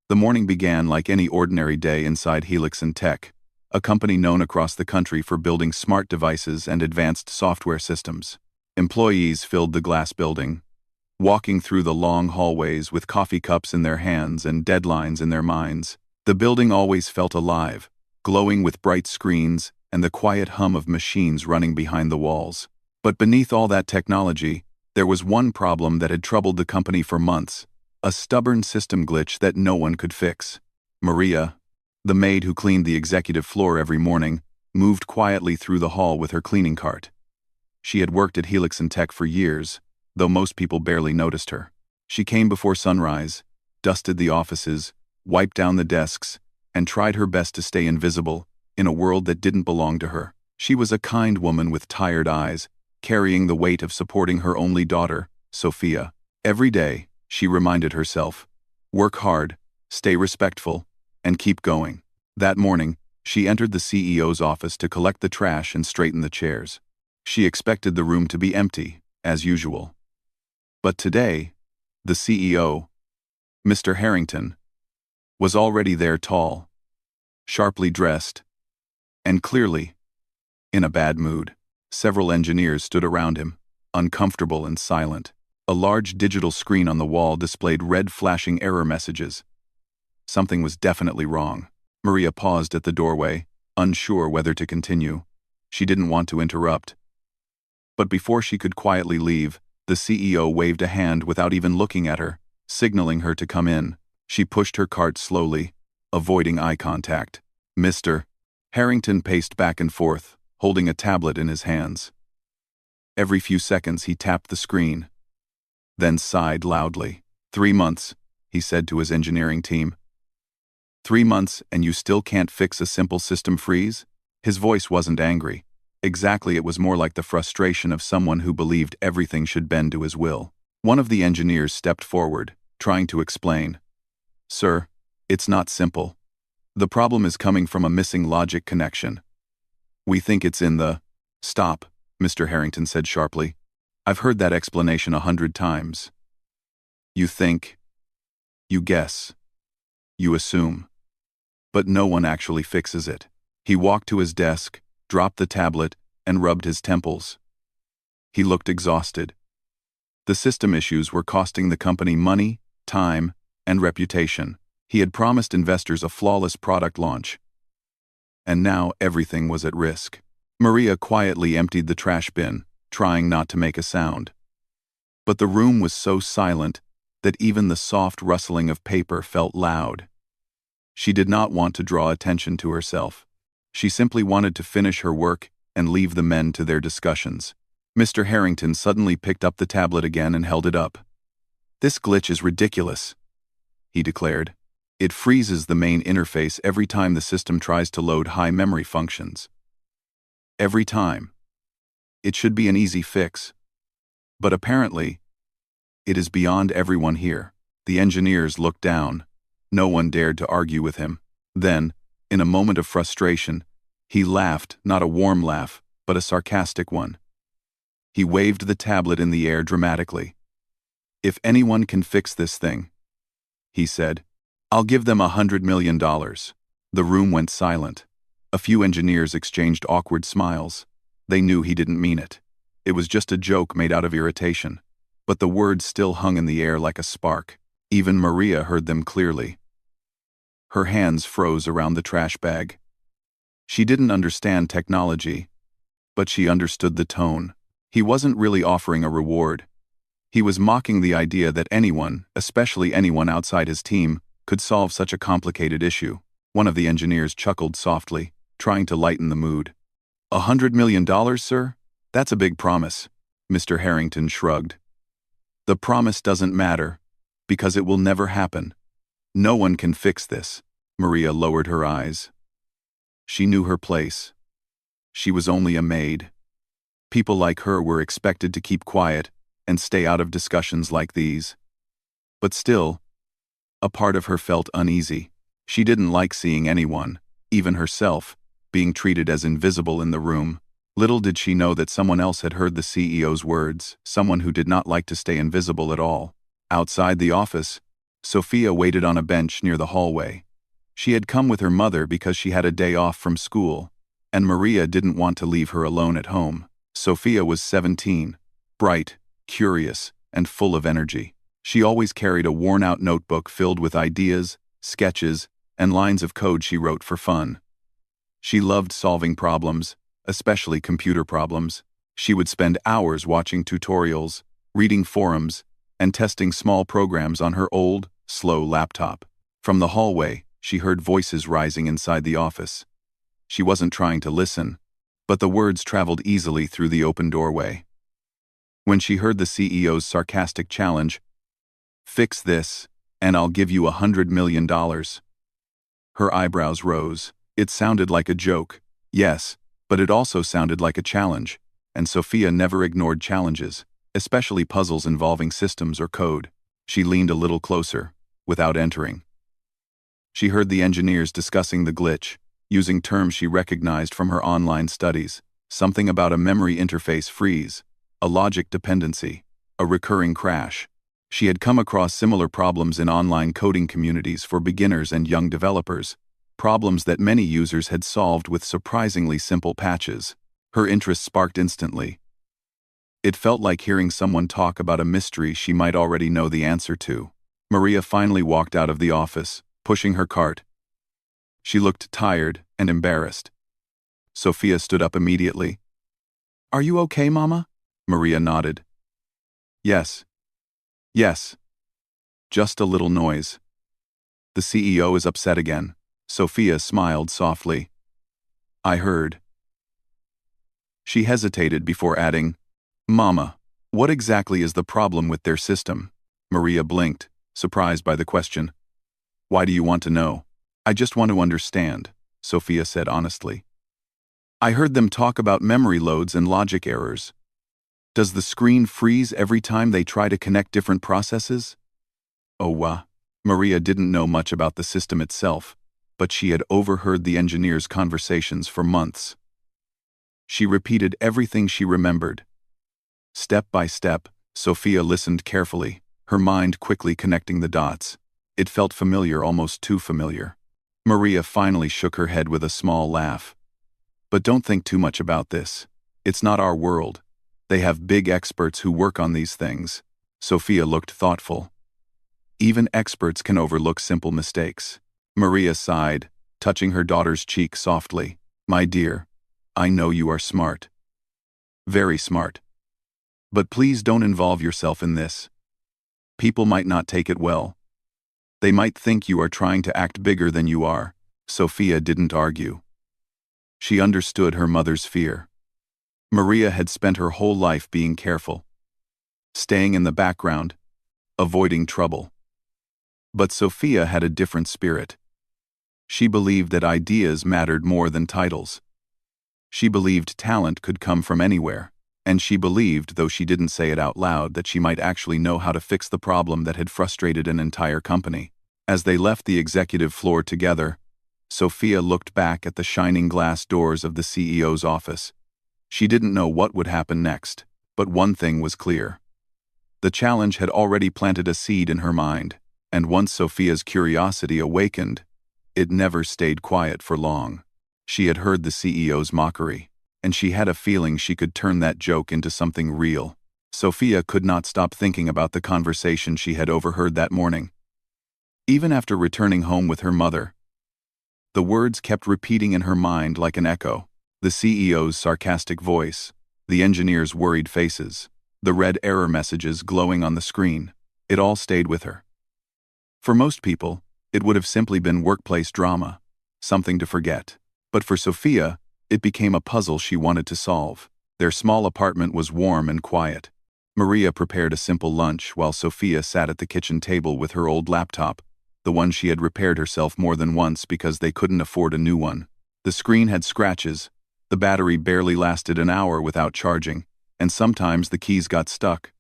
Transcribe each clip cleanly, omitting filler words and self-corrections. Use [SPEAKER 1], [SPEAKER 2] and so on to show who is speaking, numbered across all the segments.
[SPEAKER 1] The morning began like any ordinary day inside Helix and Tech, a company known across the country for building smart devices and advanced software systems. Employees filled the glass building, walking through the long hallways with coffee cups in their hands and deadlines in their minds. The building always felt alive, glowing with bright screens and the quiet hum of machines running behind the walls. But beneath all that technology, there was one problem that had troubled the company for months, a stubborn system glitch that no one could fix. Maria, the maid who cleaned the executive floor every morning, moved quietly through the hall with her cleaning cart. She had worked at Helix and Tech for years, though most people barely noticed her. She came before sunrise, dusted the offices, wiped down the desks, and tried her best to stay invisible in a world that didn't belong to her. She was a kind woman with tired eyes, carrying the weight of supporting her only daughter, Sophia. Every day, she reminded herself, work hard, stay respectful, and keep going. That morning, she entered the CEO's office to collect the trash and straighten the chairs. She expected the room to be empty, as usual. But today, the CEO, Mr. Harrington, was already there, tall, sharply dressed, and clearly in a bad mood. Several engineers stood around him, uncomfortable and silent. A large digital screen on the wall displayed red flashing error messages. Something was definitely wrong. Maria paused at the doorway, unsure whether to continue. She didn't want to interrupt. But before she could quietly leave, the CEO waved a hand without even looking at her, signaling her to come in. She pushed her cart slowly, avoiding eye contact. Mr. Harrington paced back and forth, holding a tablet in his hands. Every few seconds he tapped the screen, then sighed loudly. 3 months, he said to his engineering team. 3 months and you still can't fix a simple system freeze? His voice wasn't angry. Exactly, it was more like the frustration of someone who believed everything should bend to his will. One of the engineers stepped forward, trying to explain. Sir, it's not simple. The problem is coming from a missing logic connection. We think it's in the... Stop, Mr. Harrington said sharply. I've heard that explanation 100 times. You think, you guess, you assume. But no one actually fixes it. He walked to his desk, dropped the tablet, and rubbed his temples. He looked exhausted. The system issues were costing the company money, time, and reputation. He had promised investors a flawless product launch. And now everything was at risk. Maria quietly emptied the trash bin, trying not to make a sound. But the room was so silent that even the soft rustling of paper felt loud. She did not want to draw attention to herself. She simply wanted to finish her work and leave the men to their discussions. Mr. Harrington suddenly picked up the tablet again and held it up. This glitch is ridiculous, he declared. It freezes the main interface every time the system tries to load high memory functions. Every time. It should be an easy fix. But apparently, it is beyond everyone here. The engineers looked down. No one dared to argue with him. Then, in a moment of frustration, he laughed, not a warm laugh, but a sarcastic one. He waved the tablet in the air dramatically. If anyone can fix this thing, he said, I'll give them $100 million. The room went silent. A few engineers exchanged awkward smiles. They knew he didn't mean it. It was just a joke made out of irritation. But the words still hung in the air like a spark. Even Maria heard them clearly. Her hands froze around the trash bag. She didn't understand technology, but she understood the tone. He wasn't really offering a reward. He was mocking the idea that anyone, especially anyone outside his team, could solve such a complicated issue. One of the engineers chuckled softly, trying to lighten the mood. $100 million, sir? That's a big promise. Mr. Harrington shrugged. The promise doesn't matter, because it will never happen. No one can fix this. Maria lowered her eyes. She knew her place. She was only a maid. People like her were expected to keep quiet and stay out of discussions like these. But still, a part of her felt uneasy. She didn't like seeing anyone, even herself, being treated as invisible in the room. Little did she know that someone else had heard the CEO's words, someone who did not like to stay invisible at all. Outside the office, Sophia waited on a bench near the hallway. She had come with her mother because she had a day off from school, and Maria didn't want to leave her alone at home. Sophia was 17, bright, curious, and full of energy. She always carried a worn-out notebook filled with ideas, sketches, and lines of code she wrote for fun. She loved solving problems, especially computer problems. She would spend hours watching tutorials, reading forums, and testing small programs on her old, slow laptop. From the hallway, she heard voices rising inside the office. She wasn't trying to listen, but the words traveled easily through the open doorway. When she heard the CEO's sarcastic challenge, "Fix this, and I'll give you $100 million. Her eyebrows rose. It sounded like a joke, yes, but it also sounded like a challenge, and Sophia never ignored challenges, especially puzzles involving systems or code. She leaned a little closer, without entering. She heard the engineers discussing the glitch, using terms she recognized from her online studies, something about a memory interface freeze, a logic dependency, a recurring crash. She had come across similar problems in online coding communities for beginners and young developers, problems that many users had solved with surprisingly simple patches. Her interest sparked instantly. It felt like hearing someone talk about a mystery she might already know the answer to. Maria finally walked out of the office, pushing her cart. She looked tired and embarrassed. Sophia stood up immediately. "Are you okay, Mama?" Maria nodded. Yes. Yes. Just a little noise. The CEO is upset again." Sophia smiled softly. "I heard." She hesitated before adding, "Mama, what exactly is the problem with their system?" Maria blinked, surprised by the question. "Why do you want to know?" "I just want to understand," Sophia said honestly. "I heard them talk about memory loads and logic errors. Does the screen freeze every time they try to connect different processes?" Maria didn't know much about the system itself, but she had overheard the engineers' conversations for months. She repeated everything she remembered. Step by step, Sophia listened carefully, her mind quickly connecting the dots. It felt familiar, almost too familiar. Maria finally shook her head with a small laugh. "But don't think too much about this. It's not our world. They have big experts who work on these things." Sophia looked thoughtful. "Even experts can overlook simple mistakes." Maria sighed, touching her daughter's cheek softly. "My dear, I know you are smart. Very smart. But please don't involve yourself in this. People might not take it well. They might think you are trying to act bigger than you are." Sophia didn't argue. She understood her mother's fear. Maria had spent her whole life being careful, staying in the background, avoiding trouble. But Sophia had a different spirit. She believed that ideas mattered more than titles. She believed talent could come from anywhere, and she believed, though she didn't say it out loud, that she might actually know how to fix the problem that had frustrated an entire company. As they left the executive floor together, Sophia looked back at the shining glass doors of the CEO's office. She didn't know what would happen next, but one thing was clear. The challenge had already planted a seed in her mind, and once Sophia's curiosity awakened, it never stayed quiet for long. She had heard the CEO's mockery, and she had a feeling she could turn that joke into something real. Sophia could not stop thinking about the conversation she had overheard that morning. Even after returning home with her mother, the words kept repeating in her mind like an echo. The CEO's sarcastic voice, the engineers' worried faces, the red error messages glowing on the screen. It all stayed with her. For most people, it would have simply been workplace drama, something to forget. But for Sophia, it became a puzzle she wanted to solve. Their small apartment was warm and quiet. Maria prepared a simple lunch while Sophia sat at the kitchen table with her old laptop, the one she had repaired herself more than once because they couldn't afford a new one. The screen had scratches, the battery barely lasted an hour without charging, and sometimes the keys got stuck.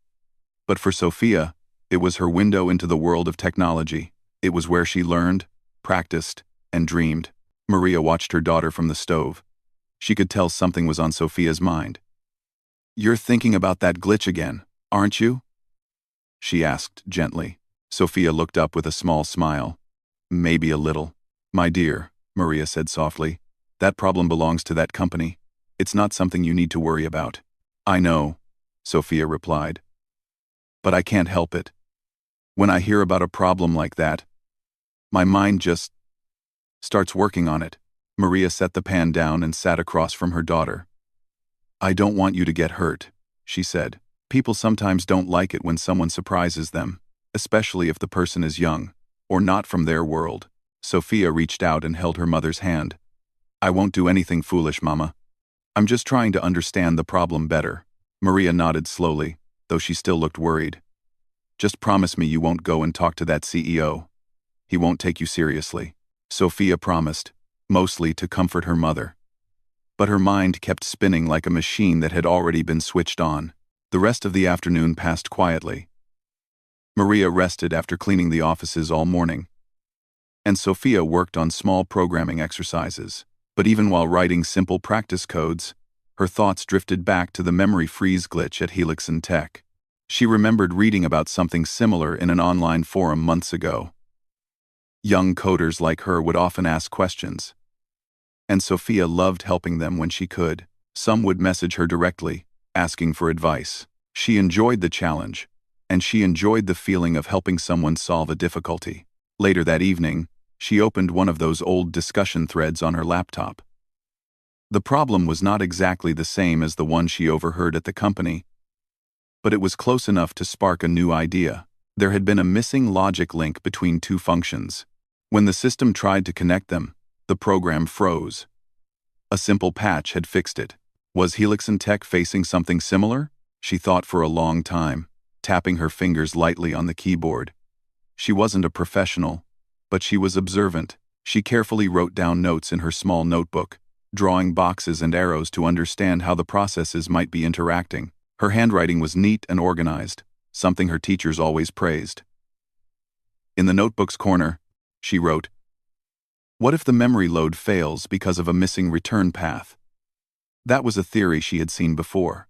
[SPEAKER 1] But for Sophia, it was her window into the world of technology. It was where she learned, practiced, and dreamed. Maria watched her daughter from the stove. She could tell something was on Sophia's mind. "You're thinking about that glitch again, aren't you?" she asked gently. Sophia looked up with a small smile. Maybe a little. My dear, Maria said softly, that problem belongs to that company. It's not something you need to worry about. I know, Sophia replied. But I can't help it. When I hear about a problem like that, my mind just starts working on it. Maria set the pan down and sat across from her daughter. I don't want you to get hurt, she said. People sometimes don't like it when someone surprises them, especially if the person is young, or not from their world. Sophia reached out and held her mother's hand. I won't do anything foolish, Mama. I'm just trying to understand the problem better. Maria nodded slowly, though she still looked worried. Just promise me you won't go and talk to that CEO. He won't take you seriously. Sophia promised, mostly to comfort her mother. But her mind kept spinning like a machine that had already been switched on. The rest of the afternoon passed quietly. Maria rested after cleaning the offices all morning, and Sophia worked on small programming exercises. But even while writing simple practice codes, her thoughts drifted back to the memory freeze glitch at Helix and Tech. She remembered reading about something similar in an online forum months ago. Young coders like her would often ask questions, and Sophia loved helping them when she could. Some would message her directly, asking for advice. She enjoyed the challenge, and she enjoyed the feeling of helping someone solve a difficulty. Later that evening, she opened one of those old discussion threads on her laptop. The problem was not exactly the same as the one she overheard at the company, but it was close enough to spark a new idea. There had been a missing logic link between two functions. When the system tried to connect them, the program froze. A simple patch had fixed it. Was Helix and Tech facing something similar? She thought for a long time, tapping her fingers lightly on the keyboard. She wasn't a professional, but she was observant. She carefully wrote down notes in her small notebook, drawing boxes and arrows to understand how the processes might be interacting. Her handwriting was neat and organized, something her teachers always praised. In the notebook's corner, she wrote, "What if the memory load fails because of a missing return path?" That was a theory she had seen before.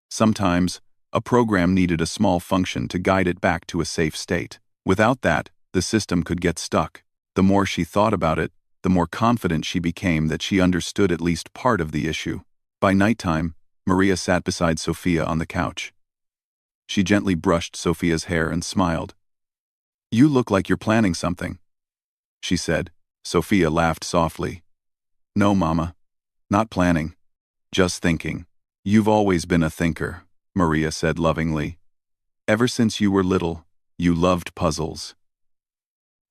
[SPEAKER 1] Sometimes, a program needed a small function to guide it back to a safe state. Without that, the system could get stuck. The more she thought about it, the more confident she became that she understood at least part of the issue. By nighttime, Maria sat beside Sophia on the couch. She gently brushed Sophia's hair and smiled. "You look like you're planning something," she said. Sophia laughed softly. "No, Mama. Not planning. Just thinking." "You've always been a thinker," Maria said lovingly. "Ever since you were little, you loved puzzles."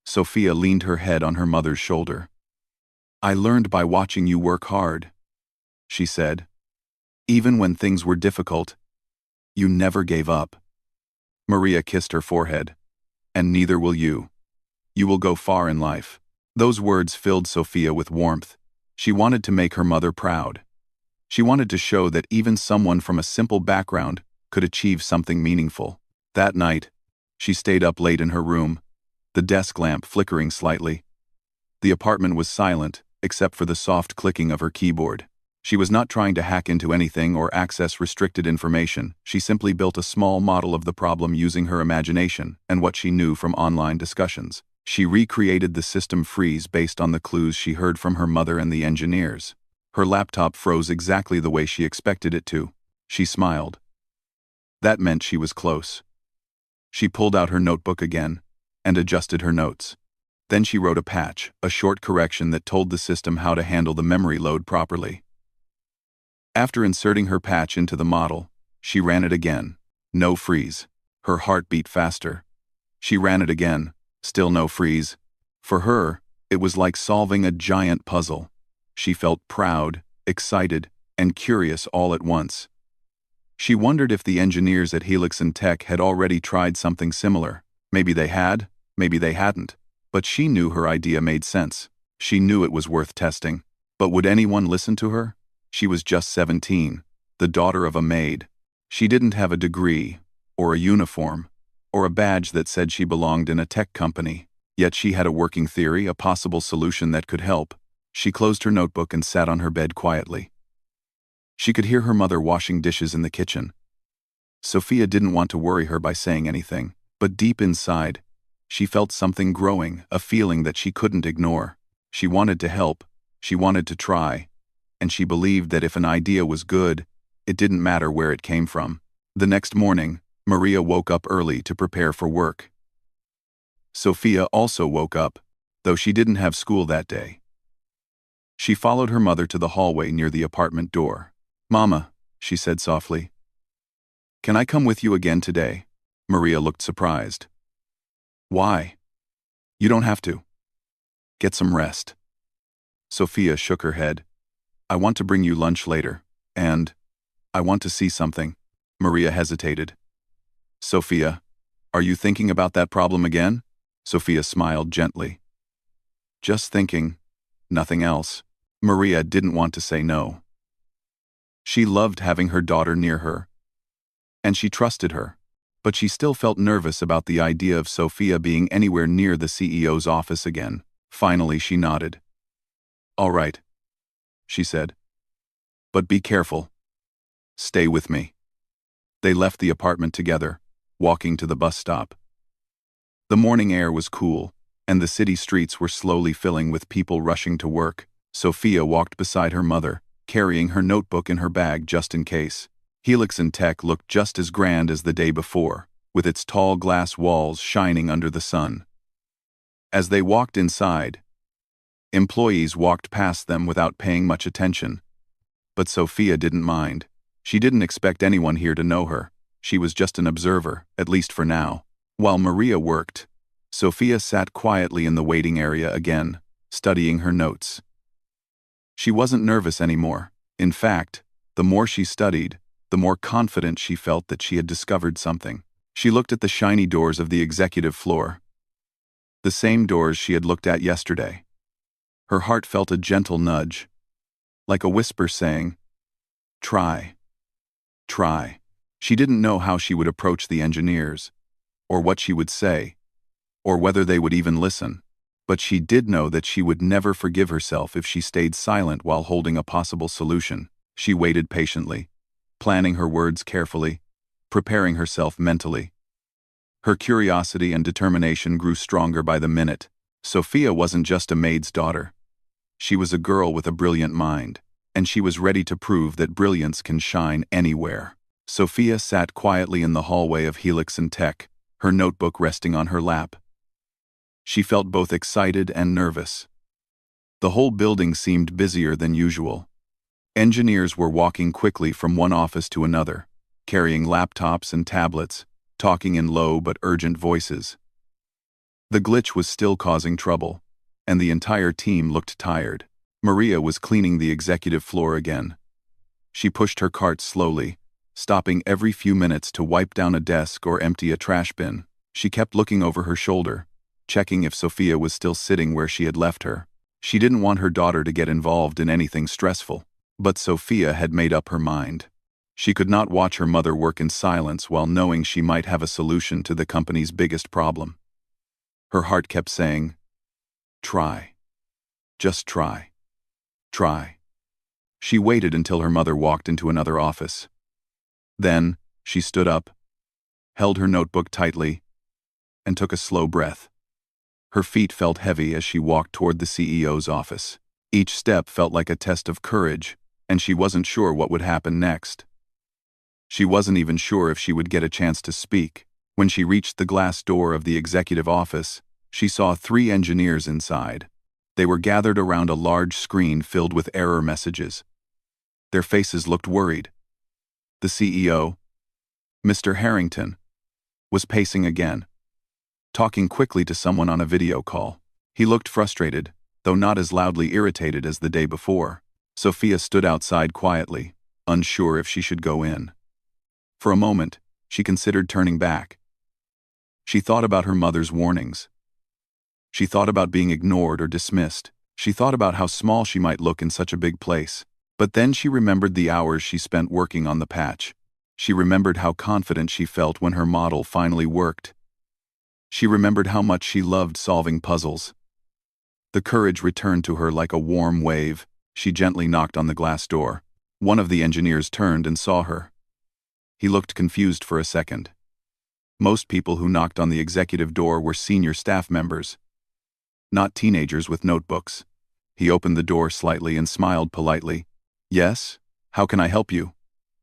[SPEAKER 1] Sophia leaned her head on her mother's shoulder. "I learned by watching you work hard," she said. "Even when things were difficult, you never gave up." Maria kissed her forehead. "And neither will you. You will go far in life." Those words filled Sophia with warmth. She wanted to make her mother proud. She wanted to show that even someone from a simple background could achieve something meaningful. That night, she stayed up late in her room, the desk lamp flickering slightly. The apartment was silent, except for the soft clicking of her keyboard. She was not trying to hack into anything or access restricted information. She simply built a small model of the problem using her imagination and what she knew from online discussions. She recreated the system freeze based on the clues she heard from her mother and the engineers. Her laptop froze exactly the way she expected it to. She smiled. That meant she was close. She pulled out her notebook again and adjusted her notes. Then she wrote a patch, a short correction that told the system how to handle the memory load properly. After inserting her patch into the model, she ran it again. No freeze. Her heart beat faster. She ran it again. Still no freeze. For her, it was like solving a giant puzzle. She felt proud, excited, and curious all at once. She wondered if the engineers at Helix and Tech had already tried something similar. Maybe they had, maybe they hadn't. But she knew her idea made sense. She knew it was worth testing. But would anyone listen to her? She was just 17, the daughter of a maid. She didn't have a degree, or a uniform, or a badge that said she belonged in a tech company. Yet she had a working theory, a possible solution that could help. She closed her notebook and sat on her bed quietly. She could hear her mother washing dishes in the kitchen. Sophia didn't want to worry her by saying anything, But deep inside, she felt something growing, a feeling that she couldn't ignore. She wanted to help, she wanted to try, and she believed that if an idea was good, it didn't matter where it came from. The next morning, Maria woke up early to prepare for work. Sophia also woke up, though she didn't have school that day. She followed her mother to the hallway near the apartment door. "Mama," she said softly. "Can I come with you again today?" Maria looked surprised. "Why? You don't have to. Get some rest." Sophia shook her head. "I want to bring you lunch later, and I want to see something." Maria hesitated. "Sophia, are you thinking about that problem again?" Sophia smiled gently. "Just thinking, nothing else." Maria didn't want to say no. She loved having her daughter near her, and she trusted her, but she still felt nervous about the idea of Sophia being anywhere near the CEO's office again. Finally, she nodded. "All right," she said. "But be careful. Stay with me." They left the apartment together, walking to the bus stop. The morning air was cool, and the city streets were slowly filling with people rushing to work. Sophia walked beside her mother, carrying her notebook in her bag just in case. Helix and Tech looked just as grand as the day before, with its tall glass walls shining under the sun. As they walked inside, employees walked past them without paying much attention. But Sophia didn't mind. She didn't expect anyone here to know her. She was just an observer, at least for now. While Maria worked, Sophia sat quietly in the waiting area again, studying her notes. She wasn't nervous anymore. In fact, the more she studied, the more confident she felt that she had discovered something. She looked at the shiny doors of the executive floor. The same doors she had looked at yesterday. Her heart felt a gentle nudge, like a whisper saying, "Try. Try." She didn't know how she would approach the engineers, or what she would say, or whether they would even listen. But she did know that she would never forgive herself if she stayed silent while holding a possible solution. She waited patiently, planning her words carefully, preparing herself mentally. Her curiosity and determination grew stronger by the minute. Sophia wasn't just a maid's daughter. She was a girl with a brilliant mind, and she was ready to prove that brilliance can shine anywhere. Sophia sat quietly in the hallway of Helix and Tech, her notebook resting on her lap. She felt both excited and nervous. The whole building seemed busier than usual. Engineers were walking quickly from one office to another, carrying laptops and tablets, talking in low but urgent voices. The glitch was still causing trouble, and the entire team looked tired. Maria was cleaning the executive floor again. She pushed her cart slowly, stopping every few minutes to wipe down a desk or empty a trash bin. She kept looking over her shoulder, checking if Sophia was still sitting where she had left her. She didn't want her daughter to get involved in anything stressful, but Sophia had made up her mind. She could not watch her mother work in silence while knowing she might have a solution to the company's biggest problem. Her heart kept saying, "Try. Just try. Try." She waited until her mother walked into another office. Then, she stood up, held her notebook tightly, and took a slow breath. Her feet felt heavy as she walked toward the CEO's office. Each step felt like a test of courage, and she wasn't sure what would happen next. She wasn't even sure if she would get a chance to speak. When she reached the glass door of the executive office, she saw 3 engineers inside. They were gathered around a large screen filled with error messages. Their faces looked worried. The CEO, Mr. Harrington, was pacing again, talking quickly to someone on a video call. He looked frustrated, though not as loudly irritated as the day before. Sophia stood outside quietly, unsure if she should go in. For a moment, she considered turning back. She thought about her mother's warnings. She thought about being ignored or dismissed. She thought about how small she might look in such a big place. But then she remembered the hours she spent working on the patch. She remembered how confident she felt when her model finally worked. She remembered how much she loved solving puzzles. The courage returned to her like a warm wave. She gently knocked on the glass door. One of the engineers turned and saw her. He looked confused for a second. Most people who knocked on the executive door were senior staff members, not teenagers with notebooks. He opened the door slightly and smiled politely. "Yes? How can I help you?"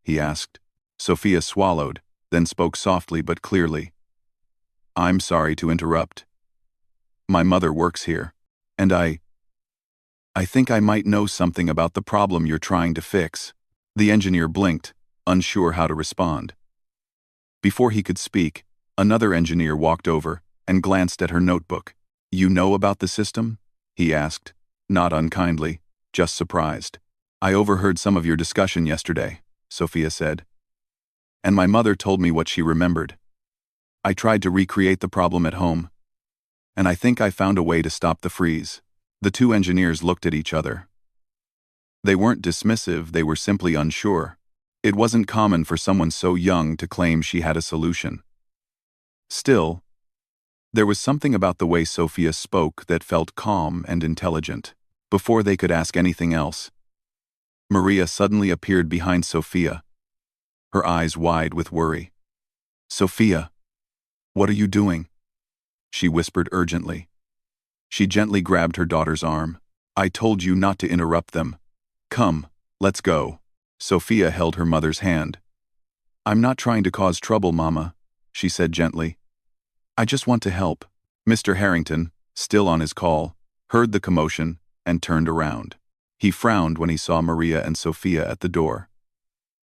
[SPEAKER 1] he asked. Sophia swallowed, then spoke softly but clearly. "I'm sorry to interrupt. My mother works here, and I think I might know something about the problem you're trying to fix." The engineer blinked, unsure how to respond. Before he could speak, another engineer walked over and glanced at her notebook. "You know about the system?" he asked, not unkindly, just surprised. "I overheard some of your discussion yesterday," Sophia said. "And my mother told me what she remembered. I tried to recreate the problem at home, and I think I found a way to stop the freeze." The two engineers looked at each other. They weren't dismissive, they were simply unsure. It wasn't common for someone so young to claim she had a solution. Still, there was something about the way Sophia spoke that felt calm and intelligent. Before they could ask anything else, Maria suddenly appeared behind Sophia, her eyes wide with worry. "Sophia, what are you doing?" she whispered urgently. She gently grabbed her daughter's arm. "I told you not to interrupt them. Come, let's go." Sophia held her mother's hand. "I'm not trying to cause trouble, Mama," she said gently. "I just want to help." Mr. Harrington, still on his call, heard the commotion and turned around. He frowned when he saw Maria and Sophia at the door.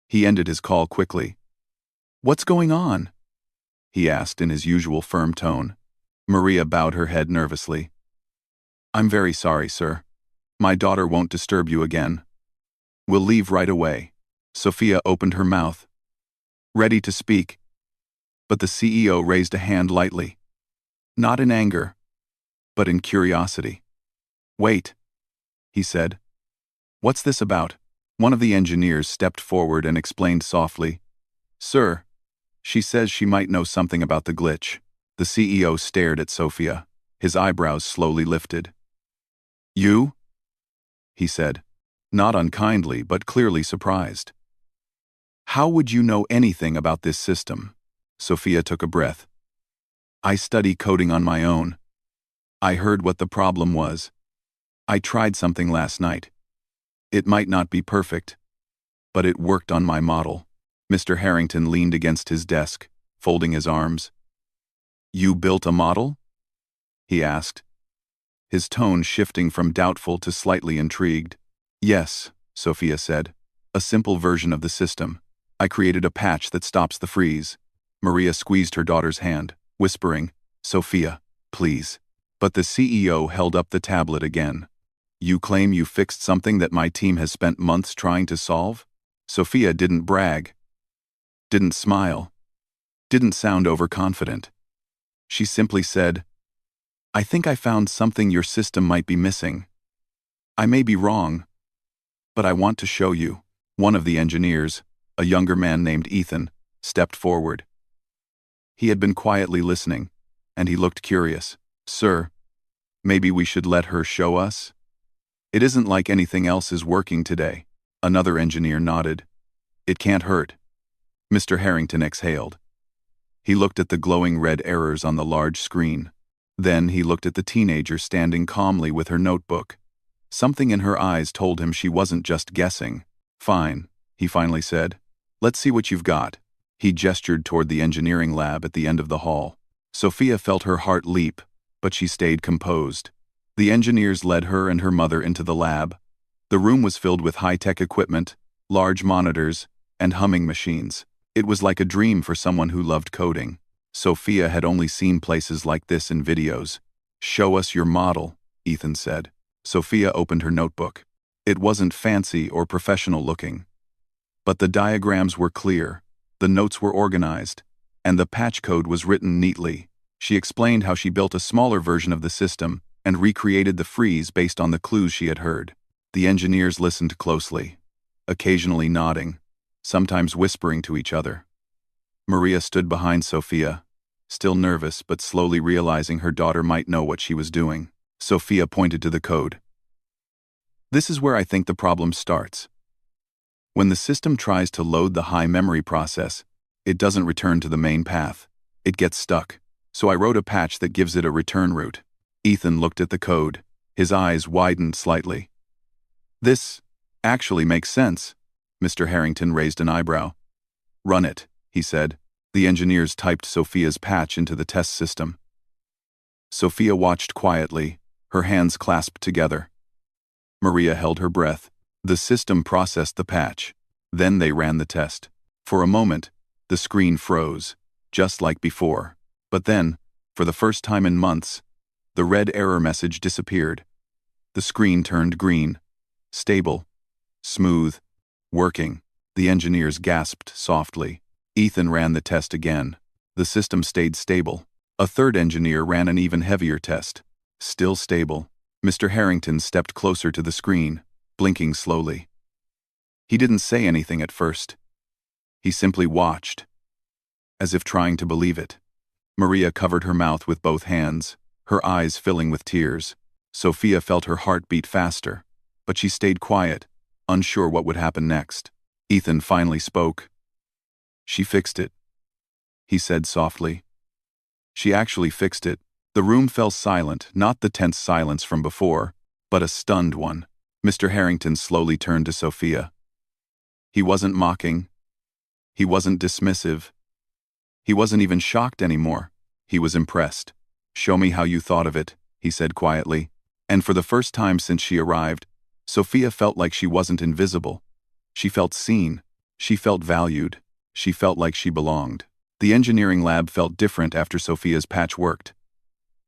[SPEAKER 1] He ended his call quickly. "What's going on?" he asked in his usual firm tone. Maria bowed her head nervously. "I'm very sorry, sir. My daughter won't disturb you again. We'll leave right away." Sophia opened her mouth, ready to speak, but the CEO raised a hand lightly. Not in anger, but in curiosity. "Wait," he said. "What's this about?" One of the engineers stepped forward and explained softly. "Sir, she says she might know something about the glitch." The CEO stared at Sophia, his eyebrows slowly lifted. "You?" he said, not unkindly but clearly surprised. "How would you know anything about this system?" Sophia took a breath. "I study coding on my own. I heard what the problem was. I tried something last night. It might not be perfect, but it worked on my model." Mr. Harrington leaned against his desk, folding his arms. "You built a model?" he asked, his tone shifting from doubtful to slightly intrigued. "Yes," Sophia said. "A simple version of the system. I created a patch that stops the freeze." Maria squeezed her daughter's hand, whispering, "Sophia, please." But the CEO held up the tablet again. "You claim you fixed something that my team has spent months trying to solve?" Sophia didn't brag, didn't smile, didn't sound overconfident. She simply said, "I think I found something your system might be missing. I may be wrong, but I want to show you." One of the engineers, a younger man named Ethan, stepped forward. He had been quietly listening, and he looked curious. "Sir, maybe we should let her show us? It isn't like anything else is working today." Another engineer nodded. "It can't hurt." Mr. Harrington exhaled. He looked at the glowing red errors on the large screen. Then he looked at the teenager standing calmly with her notebook. Something in her eyes told him she wasn't just guessing. "Fine," he finally said. "Let's see what you've got." He gestured toward the engineering lab at the end of the hall. Sophia felt her heart leap, but she stayed composed. The engineers led her and her mother into the lab. The room was filled with high-tech equipment, large monitors, and humming machines. It was like a dream for someone who loved coding. Sophia had only seen places like this in videos. "Show us your model," Ethan said. Sophia opened her notebook. It wasn't fancy or professional looking, but the diagrams were clear, the notes were organized, and the patch code was written neatly. She explained how she built a smaller version of the system and recreated the freeze based on the clues she had heard. The engineers listened closely, occasionally nodding, sometimes whispering to each other. Maria stood behind Sophia, still nervous but slowly realizing her daughter might know what she was doing. Sophia pointed to the code. "This is where I think the problem starts. When the system tries to load the high memory process, it doesn't return to the main path. It gets stuck. So I wrote a patch that gives it a return route. Ethan looked at the code. His eyes widened slightly. This actually makes sense. Mr. Harrington raised an eyebrow. Run it, he said. The engineers typed Sophia's patch into the test system. Sophia watched quietly, her hands clasped together. Maria held her breath. The system processed the patch. Then they ran the test. For a moment, the screen froze, just like before. But then, for the first time in months, the red error message disappeared. The screen turned green. Stable. Smooth. Working. The engineers gasped softly. Ethan ran the test again. The system stayed stable. A third engineer ran an even heavier test. Still stable. Mr. Harrington stepped closer to the screen, blinking slowly. He didn't say anything at first. He simply watched, as if trying to believe it. Maria covered her mouth with both hands, her eyes filling with tears. Sophia felt her heart beat faster, but she stayed quiet, unsure what would happen next. Ethan finally spoke. She fixed it, he said softly. She actually fixed it. The room fell silent, not the tense silence from before, but a stunned one. Mr. Harrington slowly turned to Sophia. He wasn't mocking. He wasn't dismissive. He wasn't even shocked anymore. He was impressed. Show me how you thought of it, he said quietly. And for the first time since she arrived, Sophia felt like she wasn't invisible. She felt seen. She felt valued. She felt like she belonged. The engineering lab felt different after Sophia's patch worked.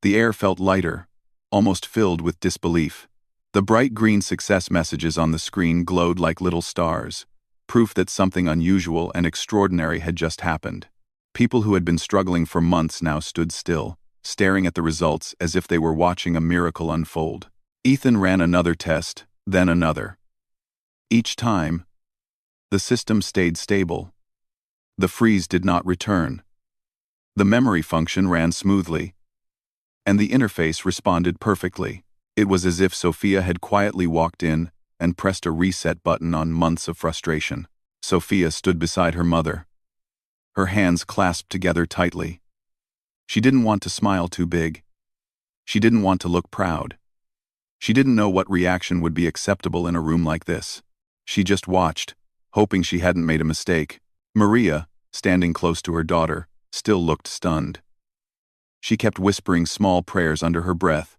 [SPEAKER 1] The air felt lighter, almost filled with disbelief. The bright green success messages on the screen glowed like little stars, proof that something unusual and extraordinary had just happened. People who had been struggling for months now stood still, staring at the results as if they were watching a miracle unfold. Ethan ran another test, then another. Each time, the system stayed stable. The freeze did not return. The memory function ran smoothly, and the interface responded perfectly. It was as if Sophia had quietly walked in and pressed a reset button on months of frustration. Sophia stood beside her mother, her hands clasped together tightly. She didn't want to smile too big. She didn't want to look proud. She didn't know what reaction would be acceptable in a room like this. She just watched, hoping she hadn't made a mistake. Maria, standing close to her daughter, still looked stunned. She kept whispering small prayers under her breath,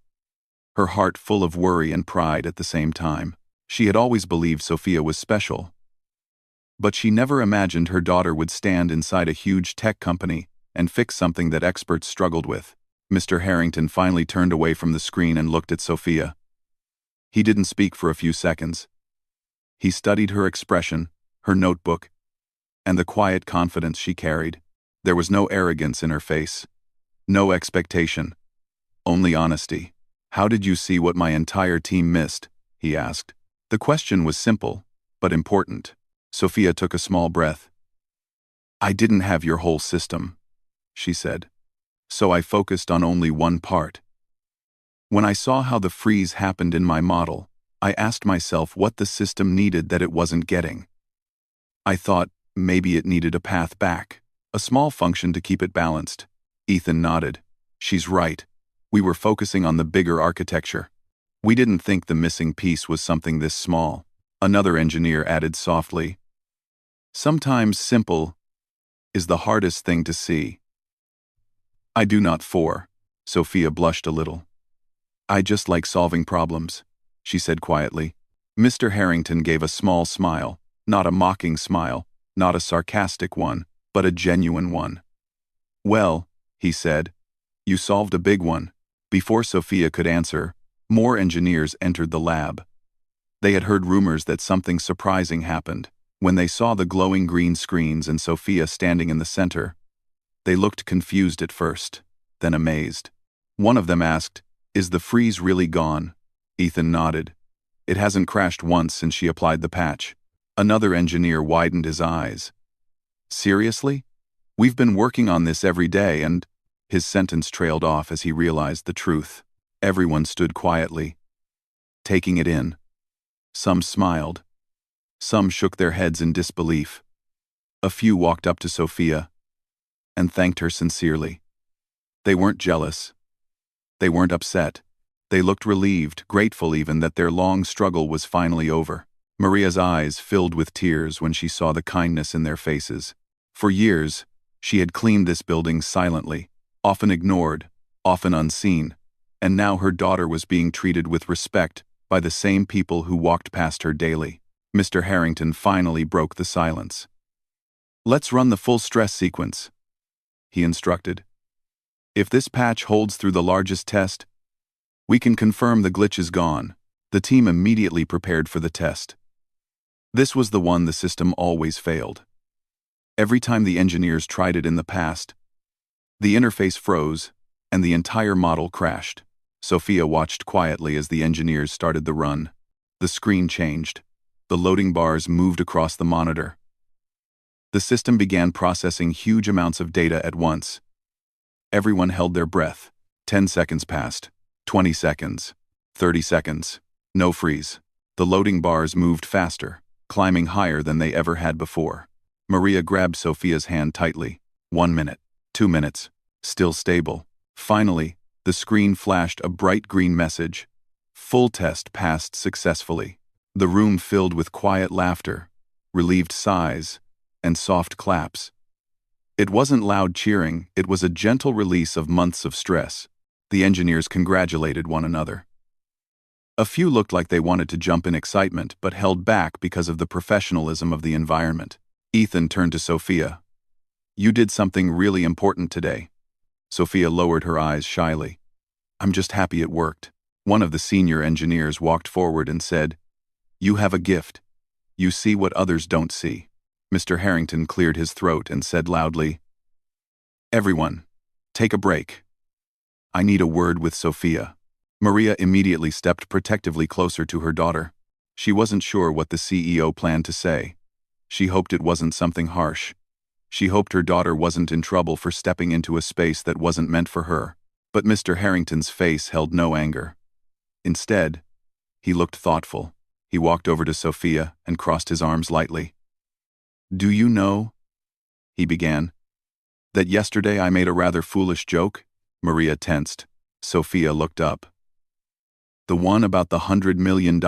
[SPEAKER 1] her heart full of worry and pride at the same time. She had always believed Sophia was special, but she never imagined her daughter would stand inside a huge tech company and fix something that experts struggled with. Mr. Harrington finally turned away from the screen and looked at Sophia. He didn't speak for a few seconds. He studied her expression, her notebook, and the quiet confidence she carried. There was no arrogance in her face. No expectation. Only honesty. How did you see what my entire team missed? He asked. The question was simple, but important. Sophia took a small breath. I didn't have your whole system, she said. So I focused on only one part. When I saw how the freeze happened in my model, I asked myself what the system needed that it wasn't getting. I thought maybe it needed a path back, a small function to keep it balanced. Ethan nodded. She's right. We were focusing on the bigger architecture. We didn't think the missing piece was something this small. Another engineer added softly. Sometimes simple is the hardest thing to see. I do not for. Sophia blushed a little. I just like solving problems, she said quietly. Mr. Harrington gave a small smile, not a mocking smile, not a sarcastic one, but a genuine one. Well, he said, you solved a big one. Before Sophia could answer, more engineers entered the lab. They had heard rumors that something surprising happened. When they saw the glowing green screens and Sophia standing in the center, they looked confused at first, then amazed. One of them asked, "Is the freeze really gone?" Ethan nodded. It hasn't crashed once since she applied the patch. Another engineer widened his eyes. Seriously? We've been working on this every day and... His sentence trailed off as he realized the truth. Everyone stood quietly, taking it in. Some smiled. Some shook their heads in disbelief. A few walked up to Sophia. and thanked her sincerely. They weren't jealous. They weren't upset. They looked relieved, grateful even that their long struggle was finally over. Maria's eyes filled with tears when she saw the kindness in their faces. For years, she had cleaned this building silently, often ignored, often unseen, and now her daughter was being treated with respect by the same people who walked past her daily. Mr. Harrington finally broke the silence. "Let's run the full stress sequence," he instructed. "If this patch holds through the largest test, we can confirm the glitch is gone." The team immediately prepared for the test. This was the one the system always failed. Every time the engineers tried it in the past, the interface froze, and the entire model crashed. Sophia watched quietly as the engineers started the run. The screen changed. The loading bars moved across the monitor. The system began processing huge amounts of data at once. Everyone held their breath. 10 seconds passed. 20 seconds. 30 seconds. No freeze. The loading bars moved faster, climbing higher than they ever had before. Maria grabbed Sophia's hand tightly. 1 minute. 2 minutes. Still stable. Finally, the screen flashed a bright green message. Full test passed successfully. The room filled with quiet laughter, relieved sighs, and soft claps. It wasn't loud cheering, it was a gentle release of months of stress. The engineers congratulated one another. A few looked like they wanted to jump in excitement, but held back because of the professionalism of the environment. Ethan turned to Sophia. "You did something really important today." Sophia lowered her eyes shyly. "I'm just happy it worked." One of the senior engineers walked forward and said, "You have a gift. You see what others don't see." Mr. Harrington cleared his throat and said loudly, "Everyone, take a break. I need a word with Sophia." Maria immediately stepped protectively closer to her daughter. She wasn't sure what the CEO planned to say. She hoped it wasn't something harsh. She hoped her daughter wasn't in trouble for stepping into a space that wasn't meant for her. But Mr. Harrington's face held no anger. Instead, he looked thoughtful. He walked over to Sophia and crossed his arms lightly. "Do you know," he began, "that yesterday I made a rather foolish joke?" Maria tensed. Sophia looked up. "The one about the $100 million?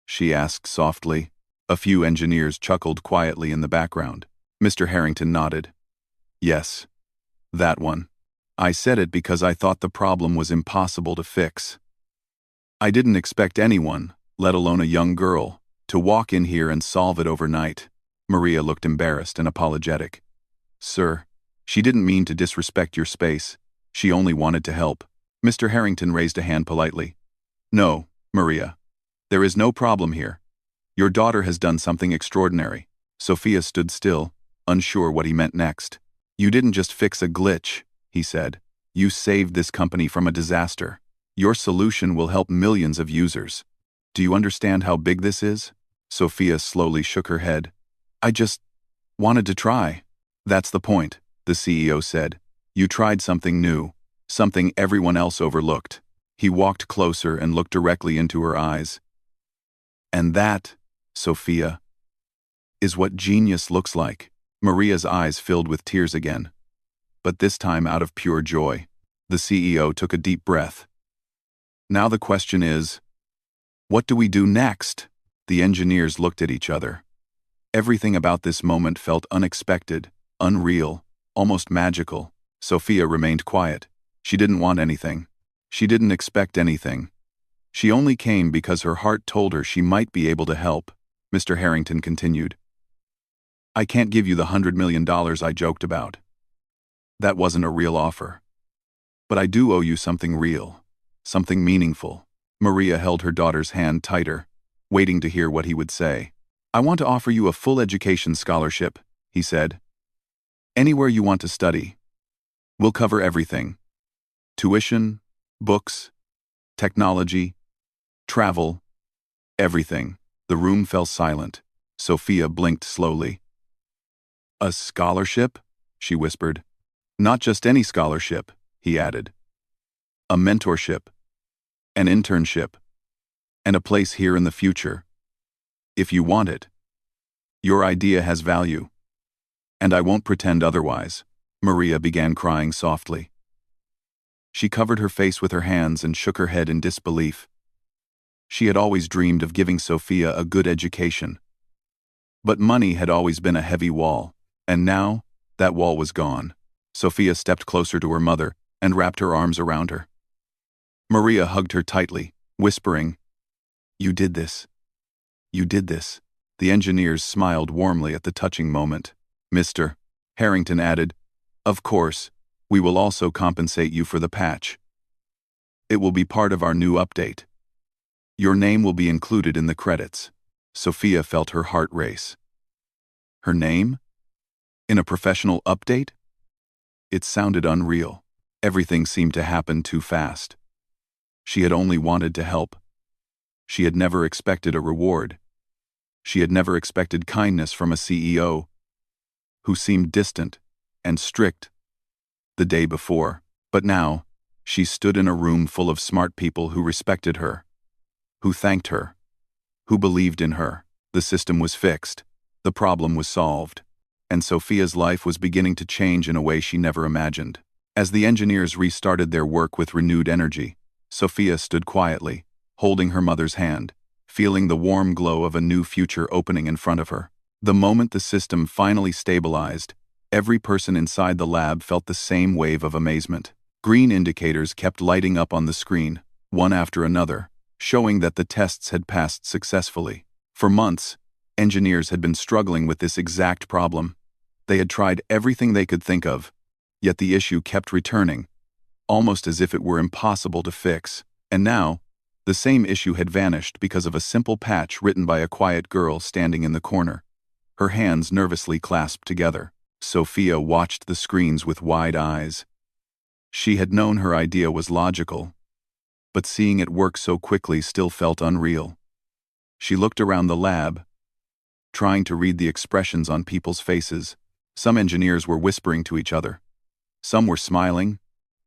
[SPEAKER 1] She asked softly. A few engineers chuckled quietly in the background. Mr. Harrington nodded. "Yes, that one. I said it because I thought the problem was impossible to fix. I didn't expect anyone, let alone a young girl, to walk in here and solve it overnight." Maria looked embarrassed and apologetic. "Sir, she didn't mean to disrespect your space. She only wanted to help." Mr. Harrington raised a hand politely. "No, Maria. There is no problem here. Your daughter has done something extraordinary." Sophia stood still, unsure what he meant next. "You didn't just fix a glitch," he said. "You saved this company from a disaster. Your solution will help millions of users. Do you understand how big this is?" Sophia slowly shook her head. "I just wanted to try." "That's the point," the CEO said. "You tried something new, something everyone else overlooked." He walked closer and looked directly into her eyes. "And that, Sophia, is what genius looks like." Maria's eyes filled with tears again, but this time out of pure joy. The CEO took a deep breath. "Now the question is, what do we do next?" The engineers looked at each other. Everything about this moment felt unexpected, unreal, almost magical. Sophia remained quiet. She didn't want anything. She didn't expect anything. She only came because her heart told her she might be able to help. Mr. Harrington continued. "I can't give you the $100 million I joked about. That wasn't a real offer. But I do owe you something real, something meaningful." Maria held her daughter's hand tighter, waiting to hear what he would say. "I want to offer you a full education scholarship," he said. "Anywhere you want to study. We'll cover everything. Tuition, books, technology, travel, everything." The room fell silent. Sophia blinked slowly. "A scholarship?" she whispered. "Not just any scholarship," he added. "A mentorship, an internship, and a place here in the future. If you want it. Your idea has value." And I won't pretend otherwise. Maria began crying softly. She covered her face with her hands and shook her head in disbelief. She had always dreamed of giving Sophia a good education. But money had always been a heavy wall, and now, that wall was gone. Sophia stepped closer to her mother and wrapped her arms around her. Maria hugged her tightly, whispering, "You did this. You did this." The engineers smiled warmly at the touching moment. "Mr. Harrington added, of course, we will also compensate you for the patch. It will be part of our new update. Your name will be included in the credits." Sophia felt her heart race. Her name? In a professional update? It sounded unreal. Everything seemed to happen too fast. She had only wanted to help. She had never expected a reward. She had never expected kindness from a CEO who seemed distant and strict the day before. But now, she stood in a room full of smart people who respected her, who thanked her, who believed in her. The system was fixed. The problem was solved. And Sophia's life was beginning to change in a way she never imagined. As the engineers restarted their work with renewed energy, Sophia stood quietly, holding her mother's hand, feeling the warm glow of a new future opening in front of her. The moment the system finally stabilized, every person inside the lab felt the same wave of amazement. Green indicators kept lighting up on the screen, one after another, showing that the tests had passed successfully. For months, engineers had been struggling with this exact problem. They had tried everything they could think of, yet the issue kept returning, almost as if it were impossible to fix. And now, the same issue had vanished because of a simple patch written by a quiet girl standing in the corner, her hands nervously clasped together. Sophia watched the screens with wide eyes. She had known her idea was logical, but seeing it work so quickly still felt unreal. She looked around the lab, trying to read the expressions on people's faces. Some engineers were whispering to each other. Some were smiling,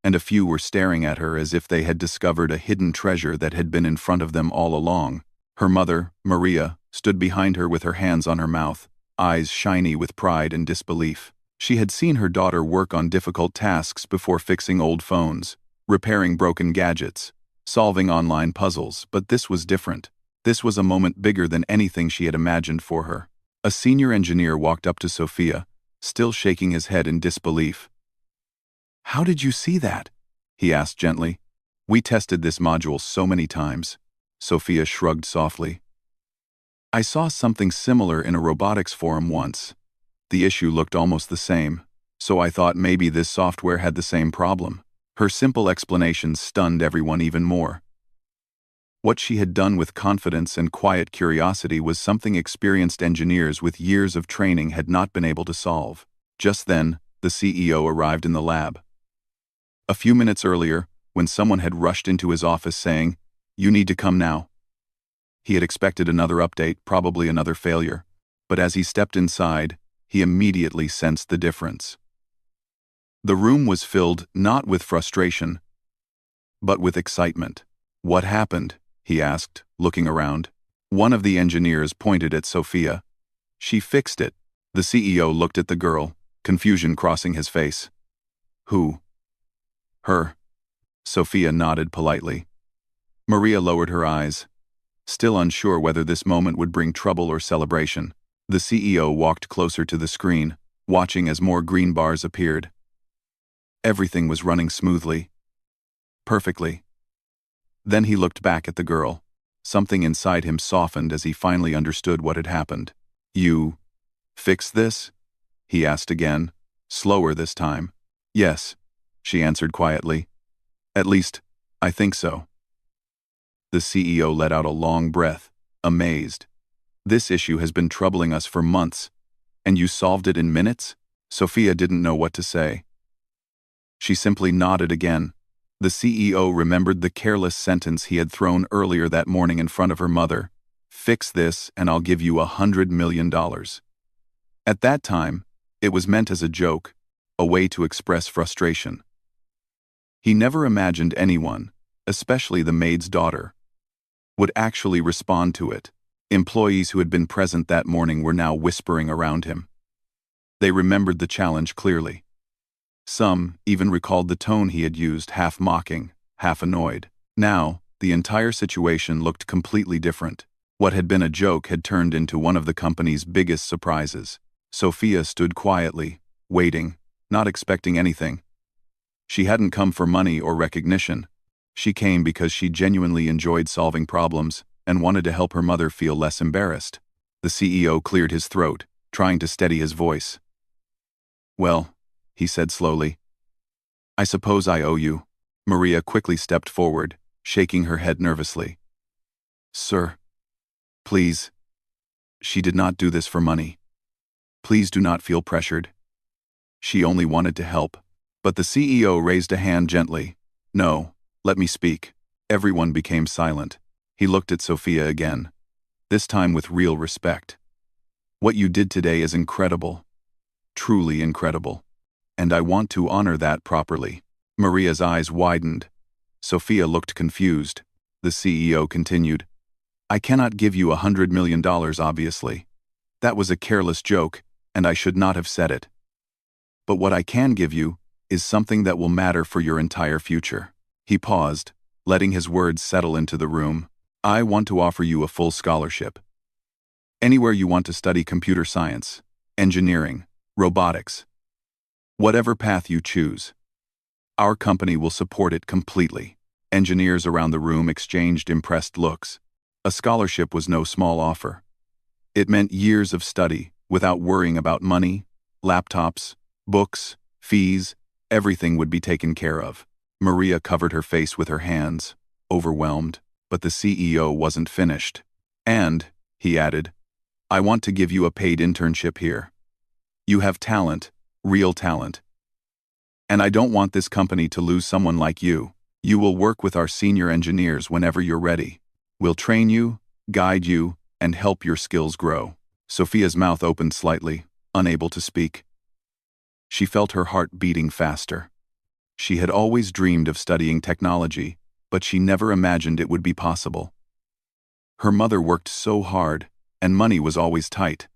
[SPEAKER 1] and a few were staring at her as if they had discovered a hidden treasure that had been in front of them all along. Her mother, Maria, stood behind her with her hands on her mouth, eyes shiny with pride and disbelief. She had seen her daughter work on difficult tasks before, fixing old phones, repairing broken gadgets, solving online puzzles, but this was different. This was a moment bigger than anything she had imagined for her. A senior engineer walked up to Sophia, still shaking his head in disbelief. "How did you see that?" he asked gently. "We tested this module so many times." Sophia shrugged softly. "I saw something similar in a robotics forum once. The issue looked almost the same, so I thought maybe this software had the same problem." Her simple explanation stunned everyone even more. What she had done with confidence and quiet curiosity was something experienced engineers with years of training had not been able to solve. Just then, the CEO arrived in the lab. A few minutes earlier, when someone had rushed into his office saying, "You need to come now." He had expected another update, probably another failure, but as he stepped inside, he immediately sensed the difference. The room was filled not with frustration, but with excitement. "What happened?" he asked, looking around. One of the engineers pointed at Sophia. "She fixed it." The CEO looked at the girl, confusion crossing his face. "Who?" "Her." Sophia nodded politely. Maria lowered her eyes, still unsure whether this moment would bring trouble or celebration. The CEO walked closer to the screen, watching as more green bars appeared. Everything was running smoothly. Perfectly. Then he looked back at the girl. Something inside him softened as he finally understood what had happened. "You fixed this?" he asked again, slower this time. "Yes," she answered quietly. "At least, I think so." The CEO let out a long breath, amazed. "This issue has been troubling us for months, and you solved it in minutes?" Sophia didn't know what to say. She simply nodded again. The CEO remembered the careless sentence he had thrown earlier that morning in front of her mother. "Fix this and I'll give you $100 million. At that time, it was meant as a joke, a way to express frustration. He never imagined anyone, especially the maid's daughter, would actually respond to it. Employees who had been present that morning were now whispering around him. They remembered the challenge clearly. Some even recalled the tone he had used, half mocking, half annoyed. Now, the entire situation looked completely different. What had been a joke had turned into one of the company's biggest surprises. Sophia stood quietly, waiting, not expecting anything. She hadn't come for money or recognition. She came because she genuinely enjoyed solving problems and wanted to help her mother feel less embarrassed. The CEO cleared his throat, trying to steady his voice. "Well," he said slowly, "I suppose I owe you." Maria quickly stepped forward, shaking her head nervously. "Sir, please. She did not do this for money. Please do not feel pressured. She only wanted to help." But the CEO raised a hand gently. "No, let me speak." Everyone became silent. He looked at Sophia again, this time with real respect. "What you did today is incredible. Truly incredible. And I want to honor that properly." Maria's eyes widened. Sophia looked confused. The CEO continued, "I cannot give you $100 million, obviously. That was a careless joke, and I should not have said it. But what I can give you is something that will matter for your entire future." He paused, letting his words settle into the room. "I want to offer you a full scholarship. Anywhere you want to study computer science, engineering, robotics. Whatever path you choose. Our company will support it completely." Engineers around the room exchanged impressed looks. A scholarship was no small offer. It meant years of study, without worrying about money, laptops, books, fees. Everything would be taken care of. Maria covered her face with her hands, overwhelmed, but the CEO wasn't finished. "And," he added, "I want to give you a paid internship here. You have talent, real talent. And I don't want this company to lose someone like you. You will work with our senior engineers whenever you're ready. We'll train you, guide you, and help your skills grow." Sophia's mouth opened slightly, unable to speak. She felt her heart beating faster. She had always dreamed of studying technology, but she never imagined it would be possible. Her mother worked so hard, and money was always tight.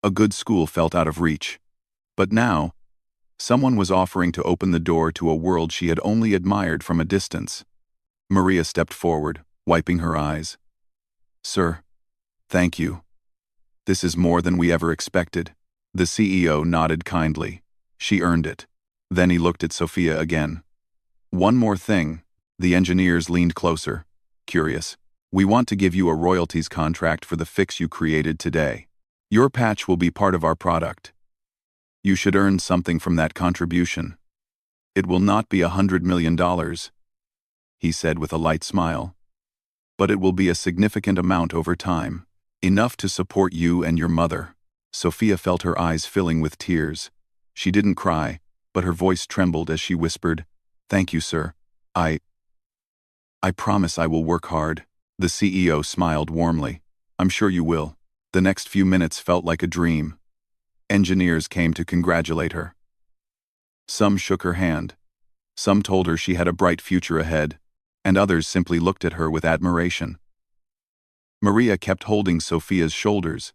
[SPEAKER 1] A good school felt out of reach. But now, someone was offering to open the door to a world she had only admired from a distance. Maria stepped forward, wiping her eyes. "Sir, thank you. This is more than we ever expected." The CEO nodded kindly. She earned it. Then he looked at Sophia again. "One more thing." The engineers leaned closer, curious. "We want to give you a royalties contract for the fix you created today. Your patch will be part of our product. You should earn something from that contribution. It will not be $100 million, he said with a light smile. But it will be a significant amount over time, enough to support you and your mother." Sophia felt her eyes filling with tears. She didn't cry, but her voice trembled as she whispered, "Thank you, sir. I promise I will work hard." The CEO smiled warmly. "I'm sure you will." The next few minutes felt like a dream. Engineers came to congratulate her. Some shook her hand. Some told her she had a bright future ahead, and others simply looked at her with admiration. Maria kept holding Sophia's shoulders,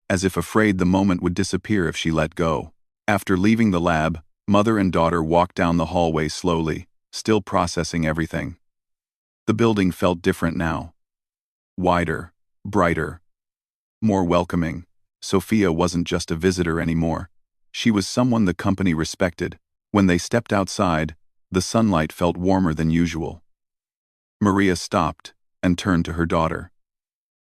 [SPEAKER 1] as if afraid the moment would disappear if she let go. After leaving the lab, mother and daughter walked down the hallway slowly, still processing everything. The building felt different now. Wider, brighter, more welcoming. Sophia wasn't just a visitor anymore. She was someone the company respected. When they stepped outside, the sunlight felt warmer than usual. Maria stopped and turned to her daughter.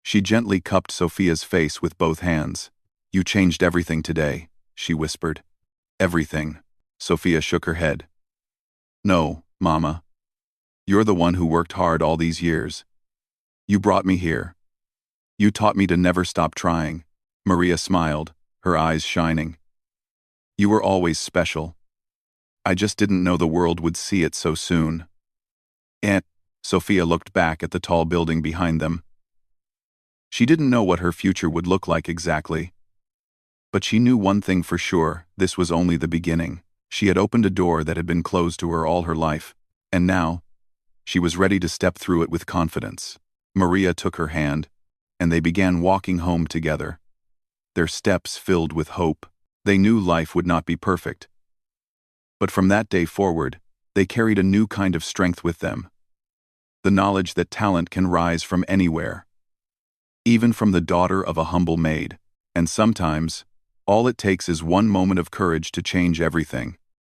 [SPEAKER 1] She gently cupped Sophia's face with both hands. "You changed everything today," she whispered. "Everything." Sophia shook her head. "No, Mama. You're the one who worked hard all these years. You brought me here. You taught me to never stop trying." Maria smiled, her eyes shining. "You were always special. I just didn't know the world would see it so soon." And Sophia looked back at the tall building behind them. She didn't know what her future would look like exactly. But she knew one thing for sure: this was only the beginning. She had opened a door that had been closed to her all her life, and now, she was ready to step through it with confidence. Maria took her hand, and they began walking home together, their steps filled with hope. They knew life would not be perfect. But from that day forward, they carried a new kind of strength with them. The knowledge that talent can rise from anywhere, even from the daughter of a humble maid. And sometimes, all it takes is one moment of courage to change everything.